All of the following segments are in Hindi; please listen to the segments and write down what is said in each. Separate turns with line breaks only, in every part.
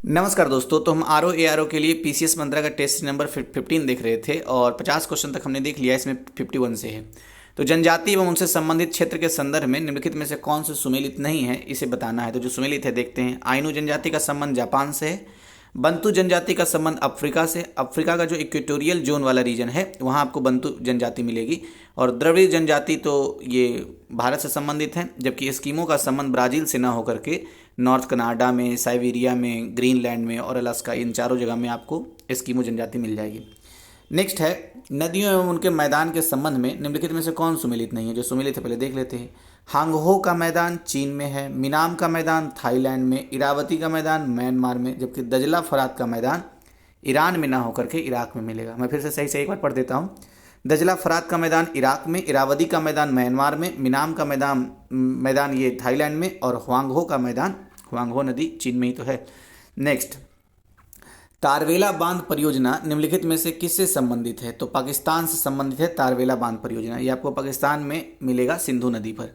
नमस्कार दोस्तों। तो हम आर ओ के लिए पीसीएस मंत्रा का टेस्ट नंबर 15 देख रहे थे और 50 क्वेश्चन तक हमने देख लिया। इसमें 51 से है। तो जनजाति एवं उनसे संबंधित क्षेत्र के संदर्भ में निम्नलिखित में से कौन से सुमेलित नहीं है, इसे बताना है। तो जो सुमेलित है देखते हैं। आइनू जनजाति का संबंध जापान से है। बंतु जनजाति का संबंध अफ्रीका से। अफ्रीका का जो इक्वेटोरियल जोन वाला रीजन है वहाँ आपको बंतु जनजाति मिलेगी। और द्रविड़ जनजाति तो ये भारत से संबंधित है, जबकि एस्किमो का संबंध ब्राज़ील से ना होकर के नॉर्थ कनाडा में, साइबेरिया में, ग्रीनलैंड में और अलास्का, इन चारों जगह में आपको एस्किमो जनजाति मिल जाएगी। नेक्स्ट है नदियों एवं उनके मैदान के संबंध में निम्नलिखित में से कौन सुमेलित नहीं है। जो सुमेलित है पहले देख लेते हैं। हांगहो का मैदान चीन में है। मिनाम का मैदान थाईलैंड में। इरावती का मैदान म्यांमार में। जबकि दजला फरात का मैदान ईरान में ना होकर के इराक में मिलेगा। मैं फिर से सही एक बार पढ़ देता हूँ। दजला फरात का मैदान इराक में, इरावती का मैदान म्यांमार में, मिनाम का मैदान ये थाईलैंड में और ह्वांगहो का मैदान, ह्वांगहो नदी चीन में ही तो है। नेक्स्ट, तारवेला बांध परियोजना निम्नलिखित में से किससे संबंधित है। तो पाकिस्तान से संबंधित है तारवेला बांध परियोजना। ये आपको पाकिस्तान में मिलेगा, सिंधु नदी पर।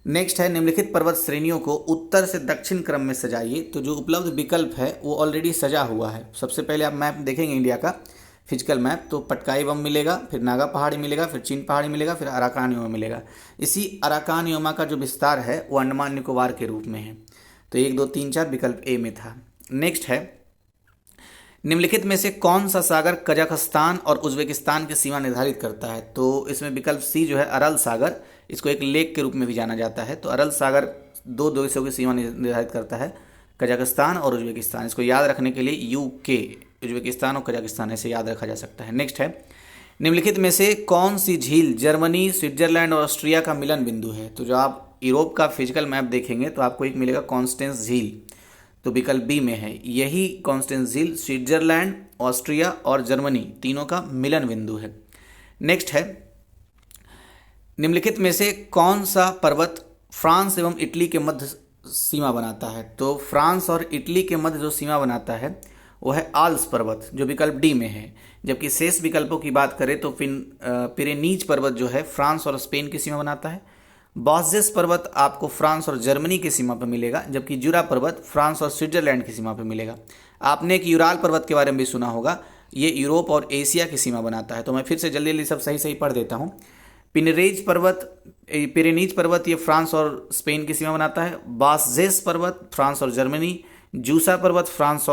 नेक्स्ट है निम्नलिखित पर्वत श्रेणियों को उत्तर से दक्षिण क्रम में सजाइए। तो जो उपलब्ध विकल्प है वो ऑलरेडी सजा हुआ है। सबसे पहले आप मैप देखेंगे इंडिया का फिजिकल मैप, तो पटकाई बम मिलेगा, फिर नागा पहाड़ी मिलेगा, फिर चीन पहाड़ी मिलेगा, फिर अराकान योमा मिलेगा। इसी अराकान योमा का जो विस्तार है वो अंडमान निकोबार के रूप में है। तो 1 2 3 4 विकल्प ए में था। नेक्स्ट है निम्नलिखित में से कौन सा सागर कजाकिस्तान और उज्बेकिस्तान की सीमा निर्धारित करता है। तो इसमें विकल्प सी जो है अरल सागर, इसको एक लेक के रूप में भी जाना जाता है। तो अरल सागर दो देशों की सीमा निर्धारित करता है, कजाकिस्तान और उज्बेकिस्तान। इसको याद रखने के लिए यूके, उज्बेकिस्तान और कजाकिस्तान ऐसे याद रखा जा सकता है। नेक्स्ट है निम्नलिखित में से कौन सी झील जर्मनी, स्विट्जरलैंड और ऑस्ट्रिया का मिलन बिंदु है। तो जो आप यूरोप का फिजिकल मैप देखेंगे तो आपको एक मिलेगा कॉन्स्टेंस झील, तो विकल्प बी में है। यही कॉन्स्टेंस झील स्विट्जरलैंड, ऑस्ट्रिया और जर्मनी तीनों का मिलन बिंदु है। नेक्स्ट है निम्नलिखित में से कौन सा पर्वत फ्रांस एवं इटली के मध्य सीमा बनाता है। तो फ्रांस और इटली के मध्य जो सीमा बनाता है वो है आल्प्स पर्वत, जो विकल्प डी में है। जबकि शेष विकल्पों की बात करें तो पिरेनीज पर्वत जो है फ्रांस और स्पेन की सीमा बनाता है। बॉसेस पर्वत आपको फ्रांस और जर्मनी की सीमा पर मिलेगा, जबकि जुरा पर्वत फ्रांस और स्विट्जरलैंड की सीमा पर मिलेगा। आपने एक यूराल पर्वत के बारे में भी सुना होगा, ये यूरोप और एशिया की सीमा बनाता है। तो मैं फिर से जल्दी जल्दी सब सही पढ़ देता हूँ। पिरेनीज पर्वत ये फ्रांस और स्पेन की सीमा बनाता है। बॉसेस पर्वत फ्रांस और जर्मनी। जूरा पर्वत फ्रांस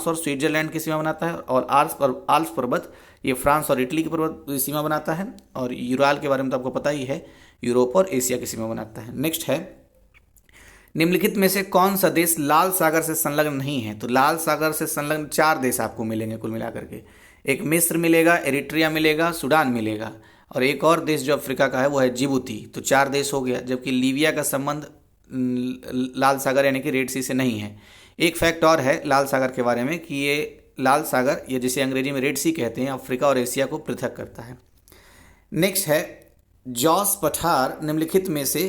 और स्विट्जरलैंड की सीमा बनाता है। और आल्प्स पर्वत ये फ्रांस और इटली की पर्वत सीमा बनाता है। और यूराल के बारे में तो आपको पता ही है, यूरोप और एशिया की सीमा बनाता है। नेक्स्ट है निम्नलिखित में से कौन सा देश लाल सागर से संलग्न नहीं है। तो लाल सागर से संलग्न 4 देश आपको मिलेंगे कुल मिलाकर के। एक मिस्र मिलेगा, एरिट्रिया मिलेगा, सूडान मिलेगा और एक और देश जो अफ्रीका का है वो है जिबूती। तो 4 देश हो गया। जबकि लीबिया का संबंध लाल सागर यानी कि रेड सी से नहीं है। एक फैक्ट और है लाल सागर के बारे में कि ये लाल सागर, ये जिसे अंग्रेजी में रेड सी कहते हैं, अफ्रीका और एशिया को पृथक करता है। नेक्स्ट है जॉस पठार निम्नलिखित में से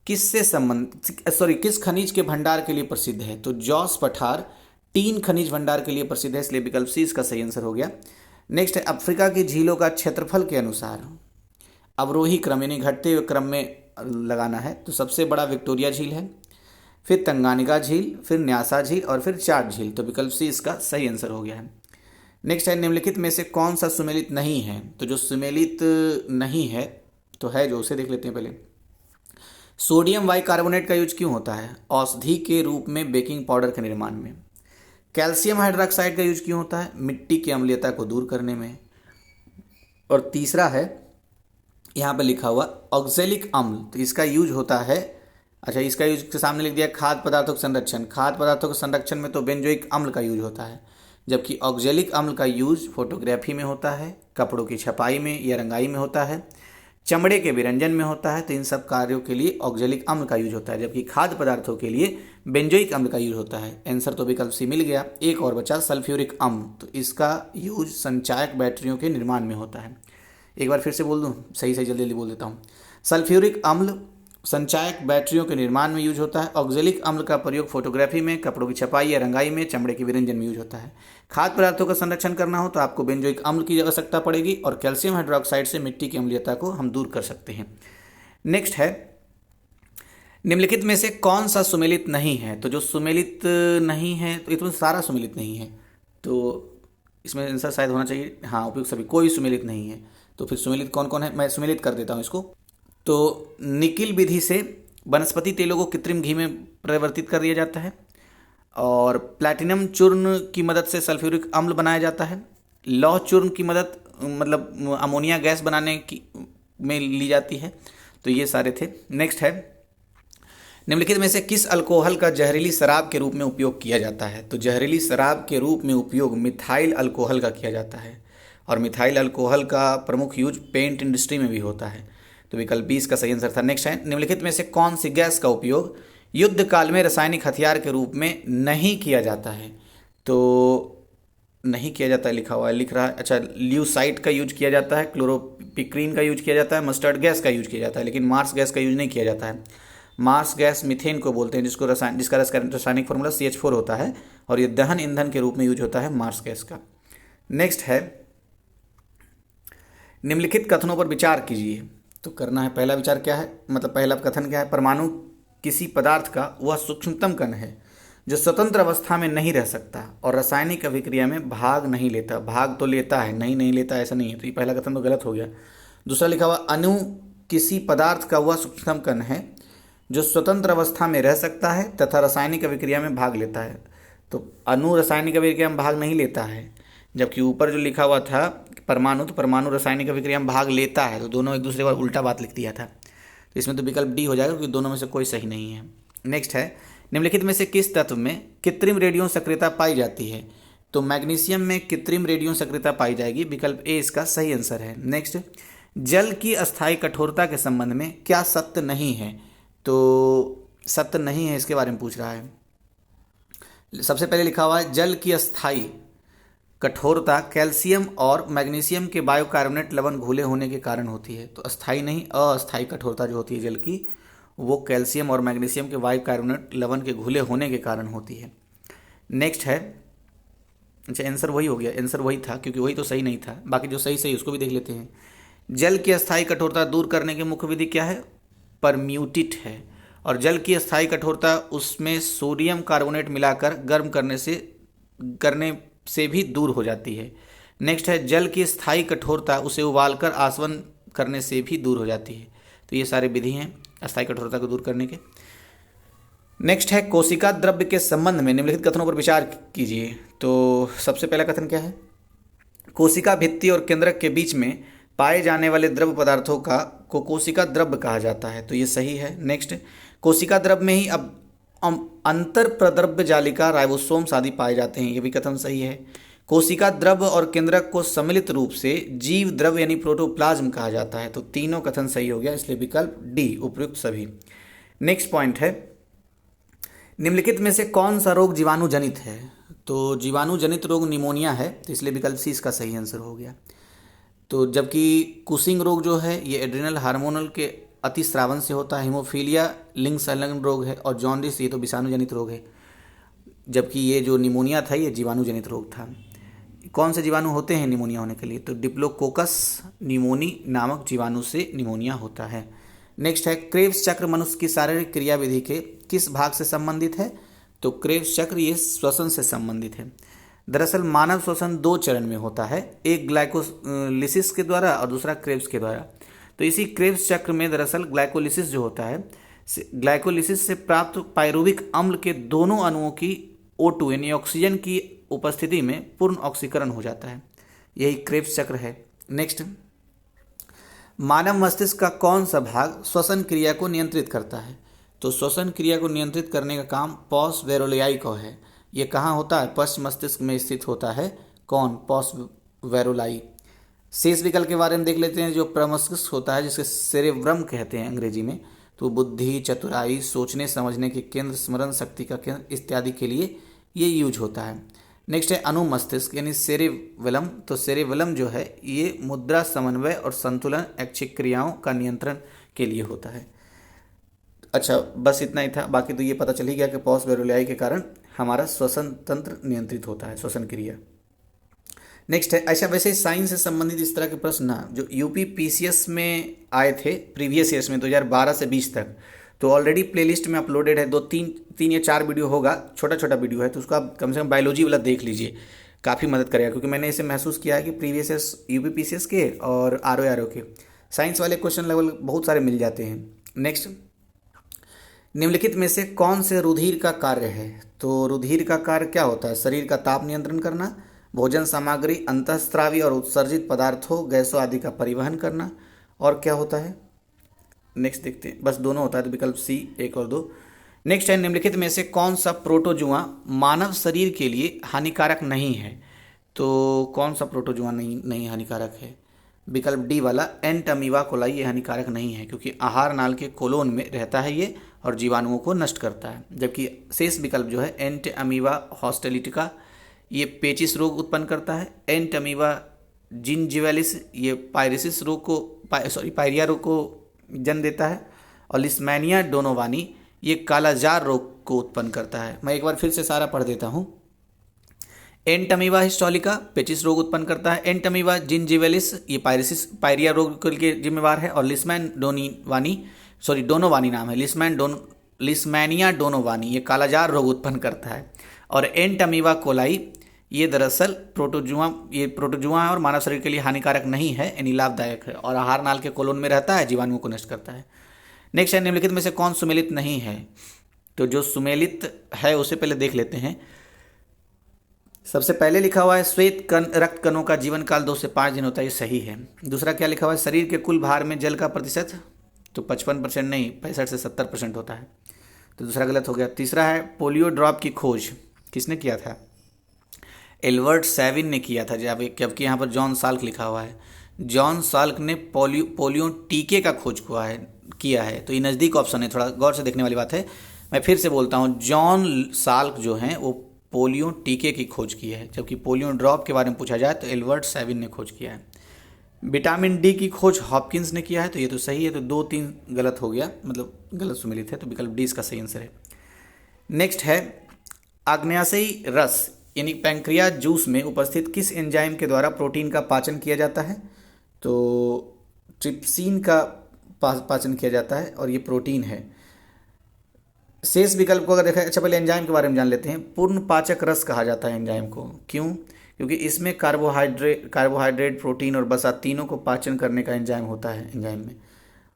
किस खनिज के भंडार के लिए प्रसिद्ध है। तो जॉस पठार टीन खनिज भंडार के लिए प्रसिद्ध है, इसलिए विकल्प सी इसका सही आंसर हो गया। नेक्स्ट है अफ्रीका की झीलों का क्षेत्रफल के अनुसार अवरोही क्रम यानी घटते हुए क्रम में लगाना है। तो सबसे बड़ा विक्टोरिया झील है, फिर तंगानिका झील, फिर न्यासा झील और फिर चाड झील। तो विकल्प सी इसका सही आंसर हो गया है। नेक्स्ट है निम्नलिखित में से कौन सा सुमेलित नहीं है। तो जो सुमेलित नहीं है तो है जो, उसे देख लेते हैं पहले। सोडियम बाइकार्बोनेट का यूज क्यों होता है। औषधि के रूप में बेकिंग पाउडर के निर्माण में। कैल्शियम हाइड्रोक्साइड का यूज क्यों होता है। मिट्टी की अम्लीयता को दूर करने में। और तीसरा है यहाँ पर लिखा हुआ ऑक्जेलिक अम्ल, तो इसका यूज होता है, अच्छा इसका यूज के सामने लिख दिया खाद्य पदार्थों के संरक्षण। खाद्य पदार्थों के संरक्षण में तो बेंजोइक अम्ल का यूज होता है, जबकि ऑक्जेलिक अम्ल का यूज फोटोग्राफी में होता है, कपड़ों की छपाई में या रंगाई में होता है, चमड़े के विरंजन में होता है। तो इन सब कार्यों के लिए ऑक्जेलिक अम्ल का यूज होता है, जबकि खाद्य पदार्थों के लिए बेंजोइक अम्ल का यूज होता है। आंसर तो विकल्प सी मिल गया। एक और बचा सल्फ्यूरिक अम्ल, तो इसका यूज संचायक बैटरियों के निर्माण में होता है। एक बार फिर से बोल दूं, सही जल्दी बोल देता हूँ। सल्फ्यूरिक अम्ल संचायक बैटरियों के निर्माण में यूज होता है। ऑक्जेलिक अम्ल का प्रयोग फोटोग्राफी में, कपड़ों की छपाई या रंगाई में, चमड़े के विरंजन में यूज होता है। खाद्य पदार्थों का संरक्षण करना हो तो आपको बेंजोइक अम्ल की आवश्यकता पड़ेगी और कैल्शियम हाइड्रोक्साइड से मिट्टी की अम्लीयता को हम दूर कर सकते हैं। नेक्स्ट है निम्नलिखित में से कौन सा सुमेलित नहीं है? तो जो सुमेलित नहीं है तो इसमें सारा सुमेलित नहीं है, तो इसमें आंसर शायद होना चाहिए हाँ उपयुक्त सभी, कोई सुमेलित नहीं है। तो फिर सुमेलित कौन कौन है, मैं सुमेलित कर देता हूँ इसको। तो निकिल विधि से वनस्पति तेलों को कृत्रिम घी में परिवर्तित कर दिया जाता है, और प्लैटिनम चूर्ण की मदद से सल्फ्यूरिक अम्ल बनाया जाता है, लौह चूर्ण की मदद मतलब अमोनिया गैस बनाने की में ली जाती है। तो ये सारे थे। नेक्स्ट है, निम्नलिखित में से किस अल्कोहल का जहरीली शराब के रूप में उपयोग किया जाता है? तो जहरीली शराब के रूप में उपयोग मिथाइल अल्कोहल का किया जाता है, और मिथाइल अल्कोहल का प्रमुख यूज पेंट इंडस्ट्री में भी होता है। तो विकल्प 20 का सही आंसर था। नेक्स्ट है, निम्नलिखित में से कौन सी गैस का उपयोग युद्ध काल में रासायनिक हथियार के रूप में नहीं किया जाता है? तो नहीं किया जाता है लिखा हुआ है, लिख रहा है अच्छा, ल्यूसाइट का यूज किया जाता है, क्लोरोपिक्रीन का यूज किया जाता है, मस्टर्ड गैस का यूज किया जाता है, लेकिन मार्स गैस का यूज नहीं किया जाता है। मार्स गैस मीथेन को बोलते हैं, जिसका रासायनिक फार्मूला CH4 होता है, और ये दहन ईंधन के रूप में यूज होता है मार्स गैस का। नेक्स्ट है, निम्नलिखित कथनों पर विचार कीजिए। तो करना है, पहला विचार क्या है, मतलब पहला कथन क्या है, परमाणु किसी पदार्थ का वह सूक्ष्मतम कण है जो स्वतंत्र अवस्था में नहीं रह सकता और रासायनिक अभिक्रिया में भाग नहीं लेता। भाग तो लेता है, नहीं लेता ऐसा नहीं है, तो ये पहला कथन तो गलत हो गया। दूसरा लिखा हुआ, अणु किसी पदार्थ का वह सूक्ष्मतम कण है जो स्वतंत्र अवस्था में रह सकता है तथा रासायनिक अभिक्रिया में भाग लेता है। तो अणु रासायनिक अभिक्रिया में भाग नहीं लेता है, जबकि ऊपर जो लिखा हुआ था परमाणु, तो परमाणु रासायनिक अभिक्रिया में भाग लेता है। तो दोनों एक दूसरे को उल्टा बात लिख दिया था, तो इसमें तो विकल्प डी हो जाएगा, क्योंकि दोनों में से कोई सही नहीं है। नेक्स्ट है, निम्नलिखित में से किस तत्व में कृत्रिम रेडियो सक्रियता पाई जाती है? तो मैग्नीशियम में कृत्रिम रेडियो सक्रियता पाई जाएगी, विकल्प ए इसका सही आंसर है। नेक्स्ट, जल की अस्थायी कठोरता के संबंध में क्या सत्य नहीं है? तो सत्य नहीं है, इसके बारे में पूछ रहा है। सबसे पहले लिखा हुआ है, जल की अस्थायी कठोरता कैल्शियम और मैग्नीशियम के बायोकार्बोनेट लवण घुले होने के कारण होती है। तो अस्थायी नहीं, अस्थायी कठोरता जो होती है जल की, वो कैल्शियम और मैग्नीशियम के बायोकार्बोनेट लवण के घुले होने के कारण होती है। नेक्स्ट है, अच्छा आंसर वही हो गया, आंसर वही था क्योंकि वही तो सही नहीं था, बाकी जो सही उसको भी देख लेते हैं। जल की अस्थायी कठोरता दूर करने की मुख्य विधि क्या है? परम्यूटेट है। और जल की अस्थायी कठोरता उसमें सोडियम कार्बोनेट मिलाकर गर्म करने से भी दूर हो जाती है। नेक्स्ट है, जल की स्थायी कठोरता उसे उबालकर आसवन करने से भी दूर हो जाती है। तो ये सारे विधि हैं अस्थायी कठोरता को दूर करने के। नेक्स्ट है, कोशिका द्रव्य के संबंध में निम्नलिखित कथनों पर विचार कीजिए। तो सबसे पहला कथन क्या है, कोशिका भित्ति और केंद्रक के बीच में पाए जाने वाले द्रव्य पदार्थों को कोशिका द्रव्य कहा जाता है। तो ये सही है। नेक्स्ट, कोशिका द्रव्य में ही अब अंतर प्रद्रव्य जालिका राइबोसोम्स आदि पाए जाते हैं। ये भी कथन सही है। कोशिका द्रव्य और केंद्रक को सम्मिलित रूप से जीव द्रव्य यानी प्रोटोप्लाज्म कहा जाता है। तो तीनों कथन सही हो गया, इसलिए विकल्प डी उपयुक्त सभी। नेक्स्ट पॉइंट है, निम्नलिखित में से कौन सा रोग जीवाणु जनित है? तो जीवाणु जनित रोग निमोनिया है, तो इसलिए विकल्प सी इसका सही आंसर हो गया। तो जबकि कुशिंग रोग जो है ये एड्रिनल हार्मोनल के अतिस्रावन से होता है, हीमोफीलिया लिंग संलग्न रोग है, और जॉन्डिस ये तो विषाणु जनित रोग है, जबकि ये जो निमोनिया था ये जीवाणु जनित रोग था। कौन से जीवाणु होते हैं निमोनिया होने के लिए? तो डिप्लोकोकस निमोनी नामक जीवाणु से निमोनिया होता है। नेक्स्ट है, क्रेब्स चक्र मनुष्य की शारीरिक क्रियाविधि के किस भाग से संबंधित है? तो क्रेब्स चक्र ये श्वसन से संबंधित है। दरअसल मानव श्वसन 2 चरण में होता है, एक ग्लाइकोलिसिस के द्वारा और दूसरा क्रेब्स के द्वारा। तो इसी क्रेब्स चक्र में दरअसल ग्लाइकोलिसिस जो होता है, ग्लाइकोलिसिस से प्राप्त पायरुविक अम्ल के दोनों अणुओं की O2 यानी ऑक्सीजन की उपस्थिति में पूर्ण ऑक्सीकरण हो जाता है, यही क्रेब्स चक्र है। नेक्स्ट, मानव मस्तिष्क का कौन सा भाग श्वसन क्रिया को नियंत्रित करता है? तो श्वसन क्रिया को नियंत्रित करने का काम पॉस वेरोलियाई को है। ये कहाँ होता है? पश्च मस्तिष्क में स्थित होता है। कौन? पॉस वेरोलाई। शेष विकल्प के बारे में देख लेते हैं। जो प्रमस्तिष्क होता है, जिसके सेरेब्रम कहते हैं अंग्रेजी में, तो बुद्धि, चतुराई, सोचने समझने के केंद्र, स्मरण शक्ति का केंद्र इत्यादि के लिए ये यूज होता है। नेक्स्ट है अनुमस्तिष्क यानी सेरेबेलम। तो सेरेबेलम जो है ये मुद्रा समन्वय और संतुलन ऐच्छिक क्रियाओं का नियंत्रण के लिए होता है। अच्छा बस इतना ही था, बाकी तो ये पता चल ही गया कि पॉस वेरोलियाई के कारण हमारा श्वसन तंत्र नियंत्रित होता है, श्वसन क्रिया। नेक्स्ट है, अच्छा वैसे साइंस से संबंधित इस तरह के प्रश्न ना जो यूपी PCS में आए थे प्रीवियस ईयर्स में 2012 से 20 तक, तो ऑलरेडी प्लेलिस्ट में अपलोडेड है, तीन या चार वीडियो होगा, छोटा छोटा वीडियो है, तो उसको आप कम से कम बायोलॉजी वाला देख लीजिए, काफ़ी मदद करेगा। क्योंकि मैंने इसे महसूस किया है कि प्रीवियस यूपीपीसीएस के और आरओ के साइंस वाले क्वेश्चन लेवल बहुत सारे मिल जाते हैं। नेक्स्ट, निम्नलिखित में से कौन से रुधिर का कार्य है? तो रुधिर का कार्य क्या होता है? शरीर का ताप नियंत्रण करना, भोजन सामग्री, अंतःस्रावी और उत्सर्जित पदार्थों, गैसों आदि का परिवहन करना, और क्या होता है? नेक्स्ट देखते हैं, बस दोनों होता है, तो विकल्प सी 1 और 2। नेक्स्ट है, निम्नलिखित में से कौन सा प्रोटोजुआ मानव शरीर के लिए हानिकारक नहीं है? तो कौन सा प्रोटोजुआ नहीं हानिकारक है? विकल्प डी वाला एंट अमीबा कोलाई ये हानिकारक नहीं है, क्योंकि आहार नाल के कोलोन में रहता है ये और जीवाणुओं को नष्ट करता है। जबकि शेष विकल्प जो है एंट अमीबा हॉस्टेलिटिका ये पेचिस रोग उत्पन्न करता है, एंट अमीबा जिंजिवालिस ये पायरिसिस रोग को पायरिया रोग को जन्म देता है, और लिस्मैनिया डोनोवानी ये कालाजार रोग को उत्पन्न करता है। मैं एक बार फिर से सारा पढ़ देता हूँ। एंट अमीबा हिस्टोलिका पेचिस रोग उत्पन्न करता है, एंट अमीबा जिंजिवालिस ये पायरिया रोग के जिम्मेवार है, और डोनोवानी नाम है, लिस्मैनिया डोनोवानी ये कालाजार रोग उत्पन्न करता है, और एंट अमीबा कोलाई ये दरअसल प्रोटोजुआ है और मानव शरीर के लिए हानिकारक नहीं है, यानी लाभदायक है, और आहार नाल के कोलोन में रहता है, जीवाणुओं को नष्ट करता है। नेक्स्ट है, निम्नलिखित में से कौन सुमेलित नहीं है? तो जो सुमेलित है उसे पहले देख लेते हैं। सबसे पहले लिखा हुआ है श्वेत कण रक्त कणों का जीवन काल 2 से 5 दिन होता है, ये सही है। दूसरा क्या लिखा हुआ है? शरीर के कुल भार में जल का प्रतिशत, तो 55% नहीं 65 से 70% होता है, तो दूसरा गलत हो गया। तीसरा है, पोलियो ड्रॉप की खोज किसने किया था? एल्बर्ट सैविन ने किया था, जबकि यहाँ पर जॉन साल्क लिखा हुआ है। जॉन साल्क ने पोलियो टीके का खोज किया है, तो ये नज़दीक ऑप्शन है, थोड़ा गौर से देखने वाली बात है। मैं फिर से बोलता हूँ, जॉन साल्क जो हैं वो पोलियो टीके की खोज की है, जबकि पोलियो ड्रॉप के बारे में पूछा जाए तो एल्बर्ट सैविन ने खोज किया है। विटामिन डी की खोज हॉपकिंस ने किया है, तो ये तो सही है, तो 2-3 गलत हो गया, मतलब गलत सुमेलित है, तो विकल्प डी इसका सही आंसर है। नेक्स्ट है, आग्नेयाशयी रस यानी पैंक्रियाज जूस में उपस्थित किस एंजाइम के द्वारा प्रोटीन का पाचन किया जाता है? तो ट्रिप्सिन का पाचन किया जाता है, और ये प्रोटीन है। शेष विकल्प को अगर देखा, अच्छा पहले एंजाइम के बारे में जान लेते हैं। पूर्ण पाचक रस कहा जाता है एंजाइम को, क्यों? क्योंकि इसमें कार्बोहाइड्रेट, प्रोटीन और वसा तीनों को पाचन करने का एंजाइम होता है एंजाइम में।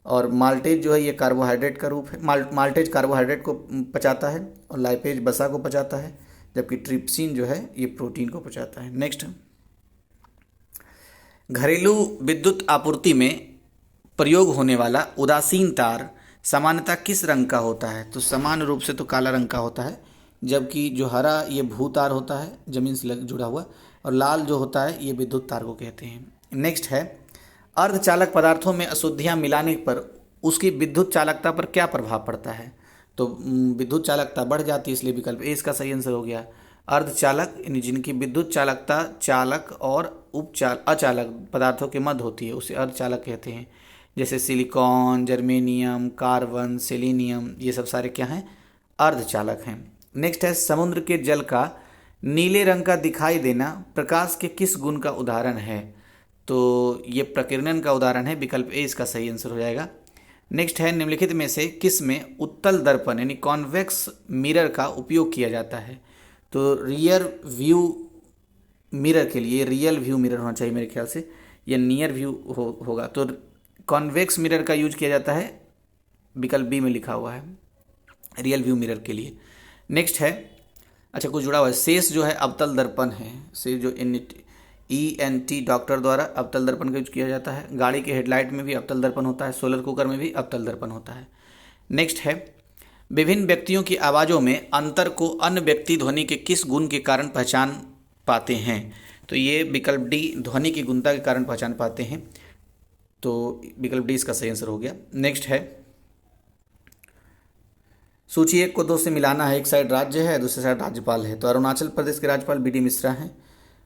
और माल्टेज जो है ये कार्बोहाइड्रेट का रूप है, माल्टेज कार्बोहाइड्रेट को पचाता है, और लाइपेज वसा को पचाता है, जबकि ट्रिप्सिन जो है ये प्रोटीन को पचाता है। नेक्स्ट, घरेलू विद्युत आपूर्ति में प्रयोग होने वाला उदासीन तार सामान्यतः किस रंग का होता है? तो सामान्य रूप से तो काला रंग का होता है, जबकि जो हरा ये भू तार होता है जमीन से जुड़ा हुआ, और लाल जो होता है ये विद्युत तार को कहते हैं। नेक्स्ट है, अर्धचालक पदार्थों में अशुद्धियाँ मिलाने पर उसकी विद्युत चालकता पर क्या प्रभाव पड़ता है? तो विद्युत चालकता बढ़ जाती है, इसलिए विकल्प ए इसका सही आंसर हो गया। अर्धचालक यानी जिनकी विद्युत चालकता चालक और अचालक पदार्थों के मध्य होती है उसे अर्धचालक कहते हैं। जैसे सिलिकॉन, जर्मेनियम, कार्बन, सेलेनियम ये सब सारे क्या हैं? अर्धचालक हैं। नेक्स्ट है, समुद्र के जल का नीले रंग का दिखाई देना प्रकाश के किस गुण का उदाहरण है? तो ये प्रकीर्णन का उदाहरण है, विकल्प ए इसका सही आंसर हो जाएगा। नेक्स्ट है, निम्नलिखित में से किस में उत्तल दर्पण यानी कॉन्वेक्स मिरर का उपयोग किया जाता है? तो रियर व्यू मिरर के लिए रियल व्यू मिरर होना चाहिए मेरे ख्याल से, या नियर व्यू होगा, तो कॉन्वेक्स मिरर का यूज किया जाता है, विकल्प बी में लिखा हुआ है रियल व्यू मिरर के लिए। नेक्स्ट है, अच्छा कुछ जुड़ा हुआ है, शेष जो है अवतल दर्पण है, शेष जो ENT डॉक्टर द्वारा अवतल दर्पण का यूज किया जाता है। गाड़ी के हेडलाइट में भी अवतल दर्पण होता है, सोलर कुकर में भी अवतल दर्पण होता है। नेक्स्ट है, विभिन्न व्यक्तियों की आवाज़ों में अंतर को अन्य व्यक्ति ध्वनि के किस गुण के कारण पहचान पाते हैं? तो ये विकल्प डी ध्वनि की गुणता के कारण पहचान पाते हैं, तो विकल्प डी इसका सही आंसर हो गया। नेक्स्ट है, सूची 1 को 2 से मिलाना है, एक साइड राज्य है दूसरी साइड राज्यपाल है। तो अरुणाचल प्रदेश के राज्यपाल BD मिश्रा हैं,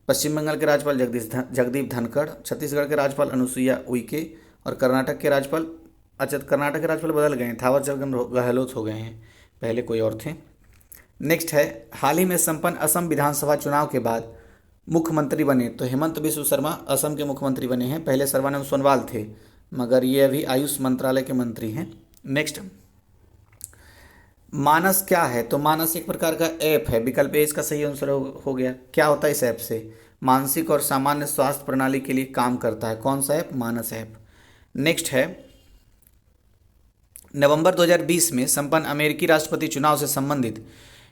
पश्चिम बंगाल के राज्यपाल जगदीप धनखड़, छत्तीसगढ़ के राज्यपाल अनुसुईया उइके, और कर्नाटक के राज्यपाल, अच्छा कर्नाटक के राज्यपाल बदल गए हैं, थावरचंद गहलोत हो गए हैं, पहले कोई और थे। नेक्स्ट है, हाल ही में संपन्न असम विधानसभा चुनाव के बाद मुख्यमंत्री बने, तो हेमंत बिस्व शर्मा असम के मुख्यमंत्री बने हैं, पहले सर्बानंद सोनोवाल थे, मगर ये अभी आयुष मंत्रालय के मंत्री हैं। नेक्स्ट, मानस क्या है? तो मानस एक प्रकार का ऐप है, विकल्प ए इसका सही आंसर हो गया। क्या होता है इस ऐप से? मानसिक और सामान्य स्वास्थ्य प्रणाली के लिए काम करता है। कौन सा ऐप? मानस ऐप। नेक्स्ट है, नवंबर 2020 में संपन्न अमेरिकी राष्ट्रपति चुनाव से संबंधित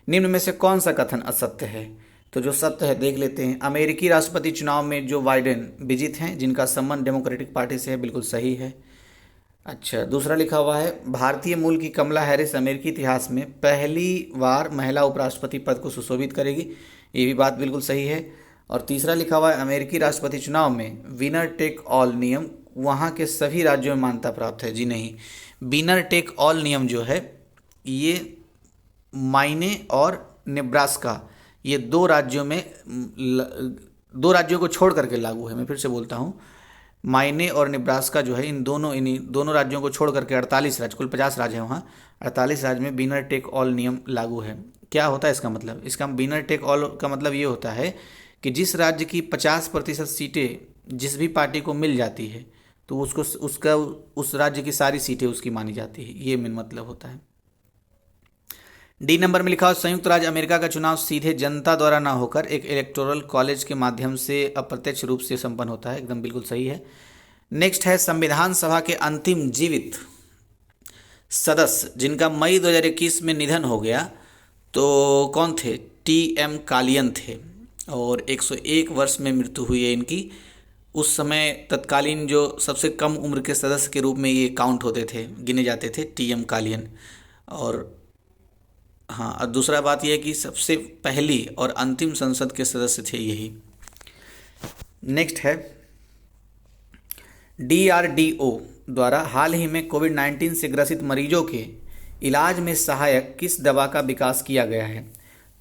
निम्न में से कौन सा कथन असत्य है? तो जो सत्य है देख लेते हैं। अमेरिकी राष्ट्रपति चुनाव में जो बाइडेन विजित हैं, जिनका संबंध डेमोक्रेटिक पार्टी से है, बिल्कुल सही है। अच्छा, दूसरा लिखा हुआ है, भारतीय मूल की कमला हैरिस अमेरिकी इतिहास में पहली बार महिला उपराष्ट्रपति पद को सुशोभित करेगी। ये भी बात बिल्कुल सही है। और तीसरा लिखा हुआ है, अमेरिकी राष्ट्रपति चुनाव में विनर टेक ऑल नियम वहाँ के सभी राज्यों में मान्यता प्राप्त है। जी नहीं, विनर टेक ऑल नियम जो है ये माइने और नेब्रास्का, ये दो राज्यों में दो राज्यों को छोड़ करके लागू है। मैं फिर से बोलता हूँ, माइने और नेब्रास्का जो है, इन्हीं दोनों राज्यों को छोड़ करके 48 राज्य, कुल 50 राज्य हैं वहाँ, 48 राज्य में विनर टेक ऑल नियम लागू है। क्या होता है इसका मतलब? इसका विनर टेक ऑल का मतलब ये होता है कि जिस राज्य की 50% सीटें जिस भी पार्टी को मिल जाती है तो उस राज्य की सारी सीटें उसकी मानी जाती है। ये मेन मतलब होता है। डी नंबर में लिखा हो, संयुक्त राज्य अमेरिका का चुनाव सीधे जनता द्वारा ना होकर एक इलेक्टोरल कॉलेज के माध्यम से अप्रत्यक्ष रूप से संपन्न होता है। एकदम बिल्कुल सही है। नेक्स्ट है, संविधान सभा के अंतिम जीवित सदस्य जिनका मई 2021 में निधन हो गया, तो कौन थे? टी.एम. कालियन थे और 101 वर्ष में मृत्यु हुई है इनकी। उस समय तत्कालीन जो सबसे कम उम्र के सदस्य के रूप में ये काउंट होते थे, गिने जाते थे, टी.एम. कालियन। और हाँ, और दूसरा बात यह है कि सबसे पहली और अंतिम संसद के सदस्य थे यही। नेक्स्ट है, DRDO द्वारा हाल ही में कोविड-19 से ग्रसित मरीजों के इलाज में सहायक किस दवा का विकास किया गया है?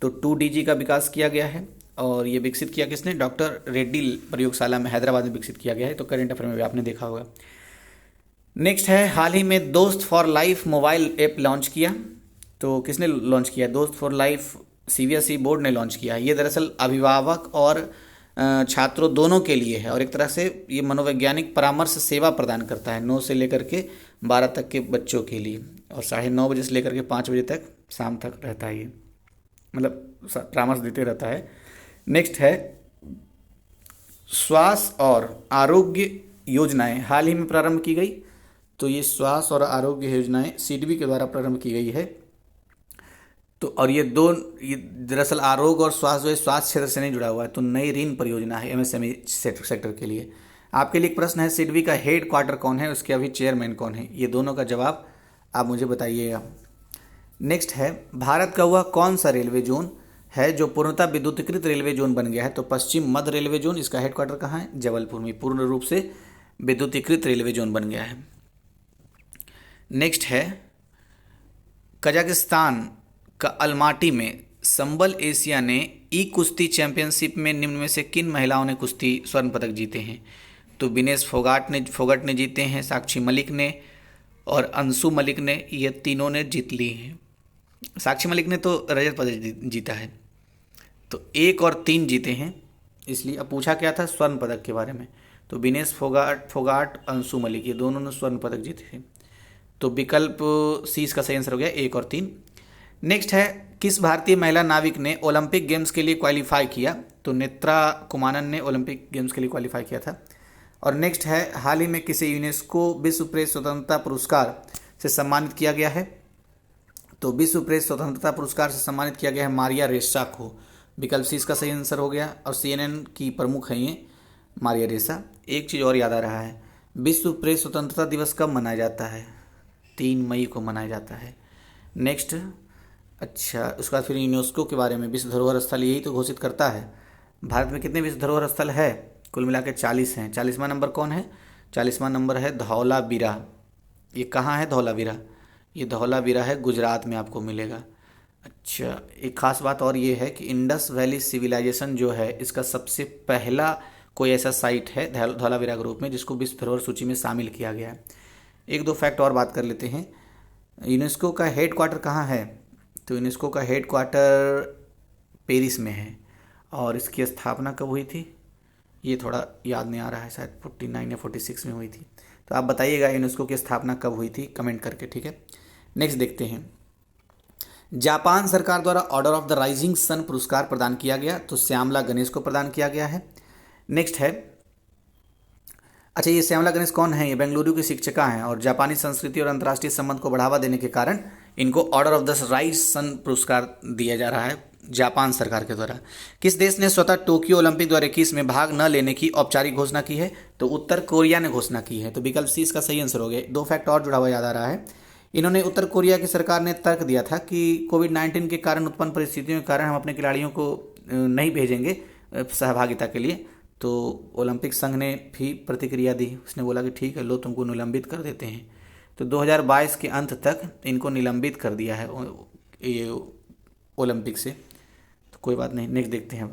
तो 2DG का विकास किया गया है और ये विकसित किया किसने? डॉक्टर रेड्डी प्रयोगशाला में हैदराबाद में विकसित किया गया है। तो करंट अफेयर में भी आपने देखा होगा। नेक्स्ट है, हाल ही में दोस्त for life mobile app launch किया। तो किसने लॉन्च किया? दोस्त फॉर लाइफ CBSE बोर्ड ने लॉन्च किया। ये दरअसल अभिभावक और छात्रों दोनों के लिए है और एक तरह से ये मनोवैज्ञानिक परामर्श सेवा प्रदान करता है 9 से लेकर के 12 तक के बच्चों के लिए, और 9:30 बजे से लेकर के 5 बजे तक शाम तक रहता है। ये मतलब परामर्श देते रहता है। नेक्स्ट है, स्वास्थ्य और आरोग्य योजनाएं हाल ही में प्रारंभ की गई। तो ये स्वास्थ्य और आरोग्य योजनाएं सिडबी के द्वारा प्रारंभ की गई है। तो और ये दरअसल आरोग्य और स्वास्थ्य क्षेत्र से नहीं जुड़ा हुआ है, तो नई ऋण परियोजना है MSME सेक्टर के लिए। आपके लिए एक प्रश्न है, सिडबी का हेड क्वार्टर कौन है, उसके अभी चेयरमैन कौन है? ये दोनों का जवाब आप मुझे बताइएगा। नेक्स्ट है, भारत का वह कौन सा रेलवे जोन है जो पूर्णतः विद्युतीकृत रेलवे जोन बन गया है? तो पश्चिम मध्य रेलवे जोन, इसका हेडक्वार्टर कहाँ है? जबलपुर में, पूर्ण रूप से विद्युतीकृत रेलवे जोन बन गया है। नेक्स्ट है, कजाकिस्तान का अलमाटी में संबल एशिया ने कुश्ती चैंपियनशिप में निम्न में से किन महिलाओं ने कुश्ती स्वर्ण पदक जीते हैं? तो विनेश फोगाट ने जीते हैं, साक्षी मलिक ने और अंशु मलिक ने, ये तीनों ने जीत ली हैं। साक्षी मलिक ने तो रजत पदक जीता है, तो 1 और 3 जीते हैं। इसलिए अब पूछा क्या था? स्वर्ण पदक के बारे में। तो विनेश फोगाट अंशु मलिक, ये दोनों ने स्वर्ण पदक जीते थे। तो विकल्प सी इसका सही आंसर हो गया, 1 और 3। नेक्स्ट है, किस भारतीय महिला नाविक ने ओलंपिक गेम्स के लिए क्वालिफाई किया? तो नेत्रा कुमानन ने ओलंपिक गेम्स के लिए क्वालिफाई किया था। और नेक्स्ट है, हाल ही में किसे यूनेस्को विश्व प्रेस स्वतंत्रता पुरस्कार से सम्मानित किया गया है? तो विश्व प्रेस स्वतंत्रता पुरस्कार से सम्मानित किया गया है मारिया रेसा को। विकल्प सी इसका सही आंसर हो गया। और CNN की प्रमुख हैं ये मारिया रेसा। एक चीज़ और याद आ रहा है, विश्व प्रेस स्वतंत्रता दिवस कब मनाया जाता है? 3 मई को मनाया जाता है। नेक्स्ट, अच्छा, उसके बाद फिर यूनेस्को के बारे में, विश्व धरोहर स्थल यही तो घोषित करता है। भारत में कितने विश्व धरोहर स्थल है? कुल मिला के 40 हैं। 40वां नंबर कौन है? 40वां नंबर है धौलावीरा। ये कहाँ है धौलावीरा? ये धौलावीरा है गुजरात में, आपको मिलेगा। अच्छा, एक खास बात और ये है कि इंडस वैली सिविलाइजेशन जो है, इसका सबसे पहला कोई ऐसा साइट है धौलावीरा ग्रुप में जिसको विश्व धरोहर सूची में शामिल किया गया है। 1-2 फैक्ट और बात कर लेते हैं। यूनेस्को का हेड क्वार्टर कहाँ है? तो यूनेस्को का हेड क्वार्टर पेरिस में है। और इसकी स्थापना कब हुई थी? ये थोड़ा याद नहीं आ रहा है, शायद 49 या 46 में हुई थी। तो आप बताइएगा यूनेस्को की स्थापना कब हुई थी, कमेंट करके, ठीक है। नेक्स्ट देखते हैं, जापान सरकार द्वारा order of the rising sun पुरस्कार प्रदान किया गया, तो श्यामला गणेश को प्रदान किया गया है। नेक्स्ट है, अच्छा ये श्यामला गणेश कौन है? ये बेंगलुरु की शिक्षिका हैं और जापानी संस्कृति और अंतर्राष्ट्रीय संबंध को बढ़ावा देने के कारण इनको ऑर्डर ऑफ द राइज सन पुरस्कार दिया जा रहा है जापान सरकार के द्वारा। किस देश ने स्वतः टोक्यो ओलंपिक 2021 में भाग न लेने की औपचारिक घोषणा की है? तो उत्तर कोरिया ने घोषणा की है। तो विकल्प सी इसका सही आंसर हो गया। दो फैक्ट और जुड़ा हुआ याद आ रहा है। इन्होंने उत्तर कोरिया की सरकार ने तर्क दिया था कि कोविड-19 के कारण उत्पन्न परिस्थितियों के कारण हम अपने खिलाड़ियों को नहीं भेजेंगे सहभागिता के लिए। तो ओलंपिक संघ ने भी प्रतिक्रिया दी, उसने बोला कि ठीक है लो तुमको निलंबित कर देते हैं। तो 2022 के अंत तक इनको निलंबित कर दिया है ये ओलंपिक से। तो कोई बात नहीं, नेक्स्ट देखते हैं।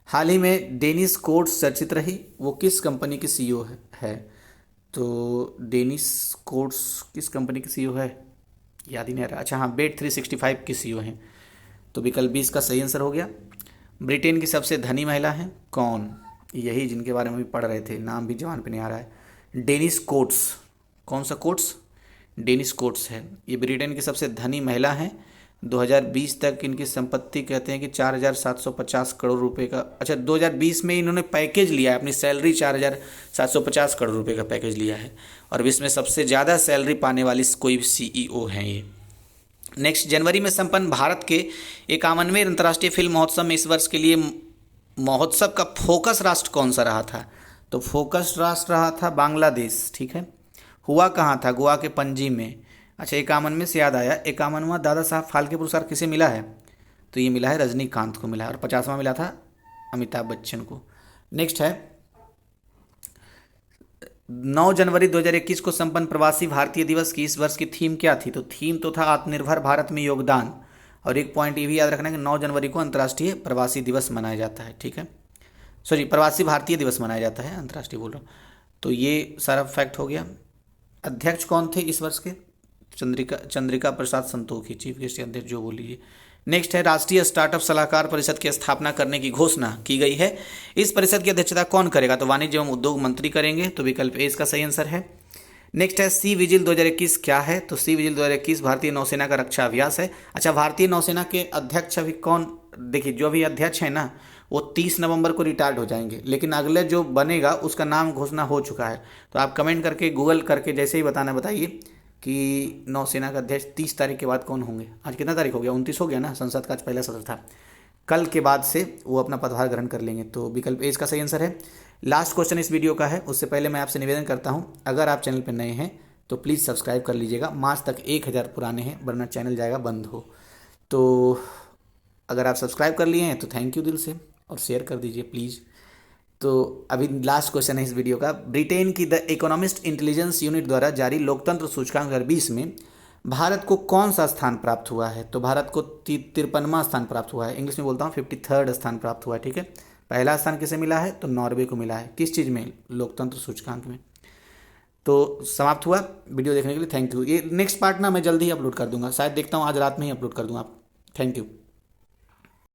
हाल ही में डेनिस कोट्स चर्चित रही, वो किस कंपनी की सीईओ है? तो डेनिस कोट्स किस कंपनी की सीईओ है? याद ही नहीं आ रहा। अच्छा हाँ, Bet365 की सीईओ हैं। तो विकल्प 20 का सही आंसर हो गया। ब्रिटेन की सबसे धनी महिला है कौन? यही जिनके बारे में भी पढ़ रहे थे, नाम भी जवान पे नहीं आ रहा है। Dennis quotes. कौन सा कोट्स? डेनिस कोट्स है। ये ब्रिटेन की सबसे धनी महिला हैं। 2020 तक इनकी संपत्ति कहते हैं कि 4,750 करोड़ रुपए का, अच्छा 2020 में इन्होंने पैकेज लिया है, अपनी सैलरी 4,750 करोड़ रुपए का पैकेज लिया है और विश्व में सबसे ज़्यादा सैलरी पाने वाली कोई सीईओ हैं ये। नेक्स्ट, जनवरी में संपन्न भारत के 51वें अंतर्राष्ट्रीय फिल्म महोत्सव में इस वर्ष के लिए महोत्सव का फोकस राष्ट्र कौन सा रहा था? तो फोकस राष्ट्र रहा था बांग्लादेश। ठीक है, हुआ कहाँ था? गोवा के पणजी में। अच्छा 51 में से याद आया, 51वां दादा साहब फाल्के पुरस्कार किसे मिला है? तो ये मिला है रजनीकांत को मिला है और 50वां मिला था अमिताभ बच्चन को। नेक्स्ट है, 9 जनवरी 2021 को संपन्न प्रवासी भारतीय दिवस की इस वर्ष की थीम क्या थी? तो थीम तो था आत्मनिर्भर भारत में योगदान। और एक पॉइंट ये भी याद रखना कि 9 जनवरी को अंतर्राष्ट्रीय प्रवासी दिवस मनाया जाता है। ठीक है, सॉरी प्रवासी भारतीय दिवस मनाया जाता है, अंतर्राष्ट्रीय बोल रहा हूँ। तो ये सारा फैक्ट हो गया। अध्यक्ष कौन थे इस वर्ष के? चंद्रिका प्रसाद संतोखी, चीफ गेस्ट अध्यक्ष जो बोलिए। नेक्स्ट है, राष्ट्रीय स्टार्टअप सलाहकार परिषद की स्थापना करने की घोषणा की गई है। इस परिषद की अध्यक्षता कौन करेगा? तो वाणिज्य एवं उद्योग मंत्री करेंगे। तो विकल्प ए इसका सही आंसर है। नेक्स्ट है, सी विजिल 2021 क्या है? तो सी विजिल 2021 भारतीय नौसेना का रक्षा अभ्यास है। अच्छा, भारतीय नौसेना के अध्यक्ष अभी कौन? देखिए जो अभी अध्यक्ष है ना वो 30 नवंबर को रिटायर्ड हो जाएंगे, लेकिन अगले जो बनेगा उसका नाम घोषणा हो चुका है। तो आप कमेंट करके गूगल करके जैसे ही बताना बताइए कि नौसेना का अध्यक्ष 30 तारीख के बाद कौन होंगे। आज कितना तारीख हो गया? 29 हो गया ना, संसद का आज पहला सत्र था। कल के बाद से वो अपना पदभार ग्रहण कर लेंगे। तो विकल्प ए इसका सही आंसर है। लास्ट क्वेश्चन इस वीडियो का है, उससे पहले मैं आपसे निवेदन करता हूँ अगर आप चैनल पर नए हैं तो प्लीज़ सब्सक्राइब कर लीजिएगा। मार्च तक 1000 पुराने हैं वरना चैनल जाएगा बंद हो। तो अगर आप सब्सक्राइब कर लिए हैं तो थैंक यू दिल से, और शेयर कर दीजिए प्लीज़। तो अभी लास्ट क्वेश्चन है इस वीडियो का। ब्रिटेन की द इकोनॉमिस्ट इंटेलिजेंस यूनिट द्वारा जारी लोकतंत्र सूचकांक 2020 में भारत को कौन सा स्थान प्राप्त हुआ है? तो भारत को 53वां स्थान प्राप्त हुआ है। इंग्लिश में बोलता हूँ 53rd स्थान प्राप्त हुआ है। ठीक है, पहला स्थान किसे मिला है? तो नॉर्वे को मिला है। किस चीज़ में? लोकतंत्र सूचकांक में। तो समाप्त हुआ। वीडियो देखने के लिए थैंक यू। ये नेक्स्ट पार्ट ना मैं जल्दी ही अपलोड कर दूंगा, शायद देखता हूँ आज रात में ही अपलोड कर दूंगा। Thank you.